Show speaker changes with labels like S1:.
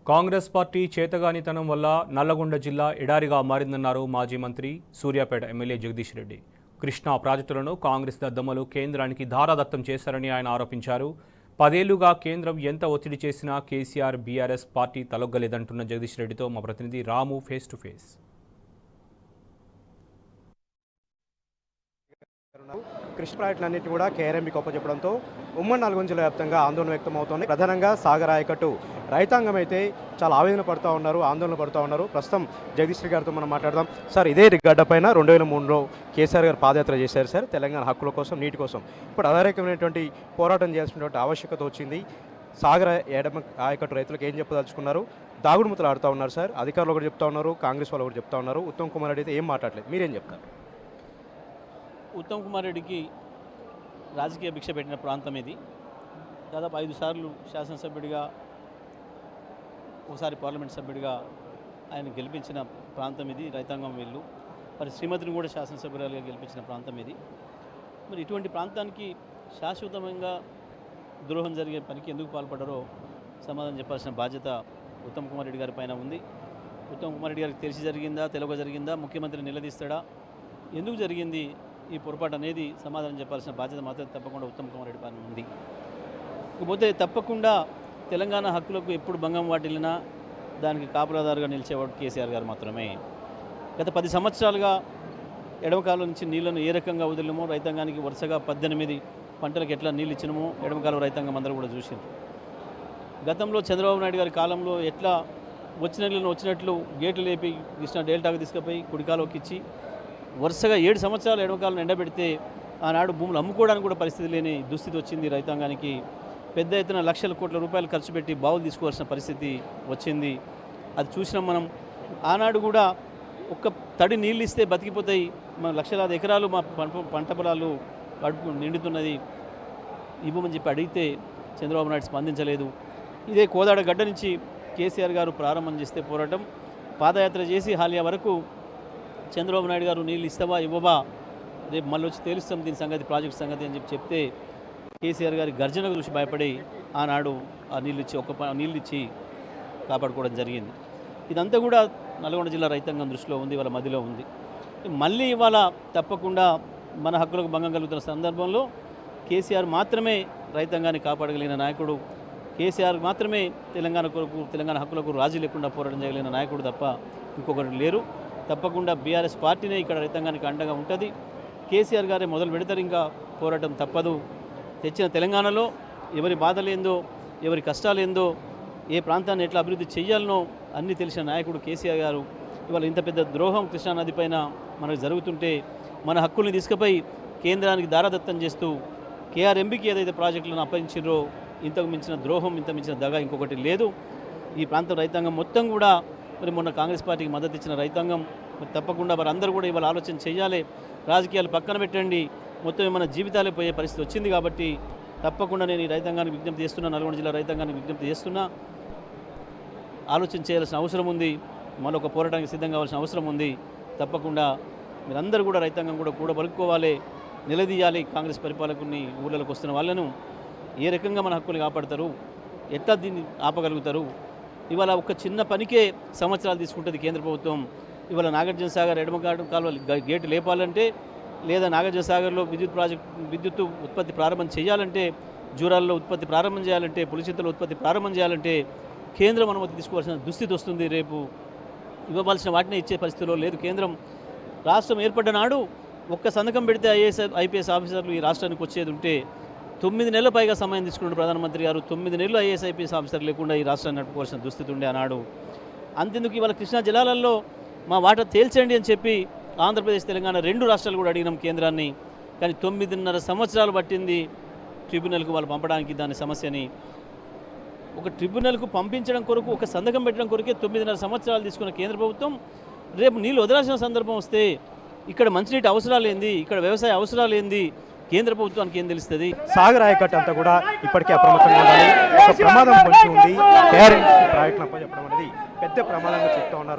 S1: Congress party చేతగానితనం వల్ల నల్లగొండ జిల్లా ఎడారిగా మారిందన్నారు మాజీ మంత్రి సూర్యాపేట ఎమ్మెల్యే జగదీష్ రెడ్డి. కృష్ణా ప్రాజెక్టులను కాంగ్రెస్ దద్దమ్మలు కేంద్రానికి ధారాదత్తం చేశారని ఆయన ఆరోపించారు. 10 ఏళ్లుగా కేంద్రం ఎంత ఒత్తిడి చేసినా కేసీఆర్ బీఆర్ఎస్ పార్టీ తలొగ్గలేదంటున్న జగదీష్ రెడ్డితో మా ప్రతినిధి రాము ఫేస్ టు ఫేస్.
S2: కృష్ణ ప్రాజెక్టులన్నింటినీ కూడా కేఆర్ఎంబీకి అప్పచెప్పడంతో ఉమ్మడి నల్గొండ జిల్లా వ్యాప్తంగా ఆందోళన వ్యక్తమవుతోంది. ప్రధానంగా సాగర్ ఆయకట్టు రైతాంగం అయితే చాలా ఆవేదన పడుతూ ఉన్నారు, ఆందోళన పడుతూ ఉన్నారు. ప్రస్తుతం జగదీష్ రెడ్డి గారితో మనం మాట్లాడదాం. సార్, ఇదే గడ్డపైన 2003లో కేసీఆర్ గారు పాదయాత్ర చేశారు సార్, తెలంగాణ హక్కుల కోసం, నీటి కోసం. ఇప్పుడు అధారికమైనటువంటి పోరాటం చేయాల్సినటువంటి ఆవశ్యకత వచ్చింది. సాగర్ ఎడమ ఆయకట్టు రైతులకు ఏం చెప్పదలుచుకున్నారు? దాగుడు ముత్తలు ఆడుతూ ఉన్నారు సార్. అధికారులు కూడా చెప్తా ఉన్నారు, కాంగ్రెస్ వాళ్ళు కూడా చెప్తా ఉన్నారు. ఉత్తమ్ కుమార్ రెడ్డి అయితే ఏం మాట్లాడలేదు. మీరేం చెప్తారు?
S3: ఉత్తమ్ కుమార్ రెడ్డికి రాజకీయ భిక్ష పెట్టిన ప్రాంతం ఇది. దాదాపు 5 సార్లు శాసనసభ్యుడిగా, ఒకసారి పార్లమెంట్ సభ్యుడిగా ఆయన గెలిపించిన ప్రాంతం ఇది. రైతాంగం వీళ్ళు మరి శ్రీమతిని కూడా శాసనసభ్యురాలుగా గెలిపించిన ప్రాంతం ఇది. మరి ఇటువంటి ప్రాంతానికి శాశ్వతంగా ద్రోహం జరిగే పనికి ఎందుకు పాల్పడ్డారో సమాధానం చెప్పాల్సిన బాధ్యత ఉత్తమ్ కుమార్ రెడ్డి గారి పైన ఉంది. ఉత్తమ్ కుమార్ రెడ్డి గారికి తెలిసి జరిగిందా, తెలియక జరిగిందా, ముఖ్యమంత్రి నిలదీస్తాడా, ఎందుకు జరిగింది ఈ పొరపాటు అనేది సమాధానం చెప్పాల్సిన బాధ్యత మాత్రం తప్పకుండా ఉత్తమ్ కుమార్ రెడ్డి పైన ఉంది. ఇకపోతే తప్పకుండా తెలంగాణ హక్కులకు ఎప్పుడు భంగం వాటిల్లినా దానికి కాపులాదారుగా నిలిచేవాడు కేసీఆర్ గారు మాత్రమే. గత 10 సంవత్సరాలుగా ఎడమకాలం నుంచి నీళ్లను ఏ రకంగా వదిలినమో, రైతాంగానికి వరుసగా 18 పంటలకు ఎట్లా నీళ్ళు ఇచ్చినమో ఎడమకాలం రైతాంగం అందరూ కూడా చూసింది. గతంలో చంద్రబాబు నాయుడు గారి కాలంలో ఎట్లా వచ్చిన నీళ్ళను వచ్చినట్లు గేట్లు లేపి కృష్ణా డెల్టాకు తీసుకుపోయి కుడికాలోకి ఇచ్చి వరుసగా 7 సంవత్సరాలు ఎడమకాలను ఎండబెడితే ఆనాడు భూములు అమ్ముకోవడానికి కూడా పరిస్థితి లేని దుస్థితి వచ్చింది. రైతాంగానికి పెద్ద ఎత్తున లక్షల కోట్ల రూపాయలు ఖర్చు పెట్టి బావులు తీసుకోవాల్సిన పరిస్థితి వచ్చింది. అది చూసినాం మనం. ఆనాడు కూడా ఒక్క తడి నీళ్ళు ఇస్తే బతికిపోతాయి, మన లక్షలాది ఎకరాలు మా పంట పొలాలు కడుపు నిండుతున్నది, ఇవ్వమని చెప్పి అడిగితే చంద్రబాబు నాయుడు స్పందించలేదు. ఇదే కోదాడ గడ్డ నుంచి కేసీఆర్ గారు ప్రారంభం చేస్తే పోరాటం, పాదయాత్ర చేసి హాలియా వరకు చంద్రబాబు నాయుడు గారు నీళ్ళు ఇస్తావా ఇవ్వవా, రేపు మళ్ళీ వచ్చి తేలుస్తాం దీని సంగతి, ప్రాజెక్ట్ సంగతి అని చెప్పి చెప్తే కేసీఆర్ గారి గర్జన చూసి భయపడి ఆనాడు ఆ నీళ్ళు ఇచ్చి కాపాడుకోవడం జరిగింది. ఇదంతా కూడా నల్గొండ జిల్లా రైతాంగం దృష్టిలో ఉంది, వాళ్ళ మధ్యలో ఉంది. మళ్ళీ ఇవాళ తప్పకుండా మన హక్కులకు భంగం కలుగుతున్న సందర్భంలో కేసీఆర్ మాత్రమే రైతాంగాన్ని కాపాడగలిగిన నాయకుడు, కేసీఆర్ మాత్రమే తెలంగాణ కొరకు, తెలంగాణ హక్కులకు రాజీ లేకుండా పోరాటం చేయగలిగిన నాయకుడు తప్ప ఇంకొకరు లేరు. తప్పకుండా బీఆర్ఎస్ పార్టీనే ఇక్కడ రైతాంగానికి అండగా ఉంటుంది. కేసీఆర్ గారే మొదలు పెడతారు, ఇంకా పోరాటం తప్పదు. తెచ్చిన తెలంగాణలో ఎవరి బాధలేందో, ఎవరి కష్టాలేందో, ఏ ప్రాంతాన్ని ఎట్లా అభివృద్ధి చేయాలనో అన్నీ తెలిసిన నాయకుడు కేసీఆర్ గారు. ఇవాళ ఇంత పెద్ద ద్రోహం కృష్ణానది పైన మనకు జరుగుతుంటే మన హక్కుల్ని తీసుకుపోయి కేంద్రానికి దారాదత్తం చేస్తూ కేఆర్ఎంబీకి ఏదైతే ప్రాజెక్టులను అప్పగించారో ఇంతకు మించిన ద్రోహం, ఇంత మించిన దగ ఇంకొకటి లేదు. ఈ ప్రాంత రైతాంగం మొత్తం కూడా మరి మొన్న కాంగ్రెస్ పార్టీకి మద్దతు ఇచ్చిన రైతాంగం మరి తప్పకుండా వారందరూ కూడా ఇవాళ ఆలోచన చేయాలి. రాజకీయాలు పక్కన పెట్టండి, మొత్తం మన జీవితాలే పోయే పరిస్థితి వచ్చింది కాబట్టి తప్పకుండా నేను ఈ రైతాంగానికి విజ్ఞప్తి చేస్తున్నా, నల్గొండ జిల్లా రైతాంగానికి విజ్ఞప్తి చేస్తున్నా. ఆలోచన చేయాల్సిన అవసరం ఉంది, మరొక పోరాటానికి సిద్ధం కావాల్సిన అవసరం ఉంది. తప్పకుండా మీరందరూ కూడా రైతాంగం కూడా కూడబలుకోవాలి, నిలదీయాలి. కాంగ్రెస్ పరిపాలకుని ఊళ్ళలోకి వస్తున్న వాళ్ళను ఏ రకంగా మన హక్కులు కాపాడతారు, ఎట్లా దీన్ని ఆపగలుగుతారు? ఇవాళ ఒక చిన్న పనికే సంవత్సరాలు తీసుకుంటుంది కేంద్ర ప్రభుత్వం. ఇవాళ నాగార్జున సాగర్ ఎడమగాడు కాలువ గేటు లేపాలంటే, లేదా నాగార్జున సాగర్లో విద్యుత్ ఉత్పత్తి ప్రారంభం చేయాలంటే, జూరాల్లో ఉత్పత్తి ప్రారంభం చేయాలంటే, పులిచింతలో ఉత్పత్తి ప్రారంభం చేయాలంటే కేంద్రం అనుమతి తీసుకోవాల్సిన దుస్థితి వస్తుంది. రేపు ఇవ్వవలసిన వాటిని ఇచ్చే పరిస్థితిలో లేదు కేంద్రం. రాష్ట్రం ఏర్పడ్డ నాడు ఒక్క సంతకం పెడితే ఐపీఎస్ ఆఫీసర్లు ఈ రాష్ట్రానికి వచ్చేది ఉంటే 9 నెలల పైగా సమయం తీసుకున్నాడు ప్రధానమంత్రి గారు. 9 నెలలు ఐపీఎస్ ఆఫీసర్ లేకుండా ఈ రాష్ట్రాన్ని నడుపుకోవాల్సిన దుస్థితి ఉండే ఆనాడు. అంతెందుకు ఇవాళ కృష్ణా జలాలలో మా వాటా తేల్చండి అని చెప్పి ఆంధ్రప్రదేశ్, తెలంగాణ 2 రాష్ట్రాలు కూడా అడిగినాం కేంద్రాన్ని. కానీ 9.5 సంవత్సరాలు పట్టింది ట్రిబ్యునల్కు వాళ్ళు పంపడానికి దాని సమస్యని. ఒక ట్రిబ్యునల్కు పంపించడం కొరకు, ఒక సంతకం పెట్టడం కొరకే 9.5 సంవత్సరాలు తీసుకున్న కేంద్ర ప్రభుత్వం రేపు నీళ్ళు వదలాల్సిన సందర్భం వస్తే ఇక్కడ మంచినీటి అవసరాలు ఏంది, ఇక్కడ వ్యవసాయ అవసరాలు ఏంది, కేంద్ర ప్రభుత్వానికి ఏం తెలుస్తుంది?
S2: సాగర్ ఆయకట్టు అంతా కూడా ఇప్పటికే అప్రమత్తంగా ఉండాలి. ఒక ప్రమాదం పొంచి ఉంది. కేఆర్ఎంబీ ప్రాజెక్టును అప్పచెప్పడం అనేది పెద్ద ప్రమాదంగా చెప్తా ఉన్నారు.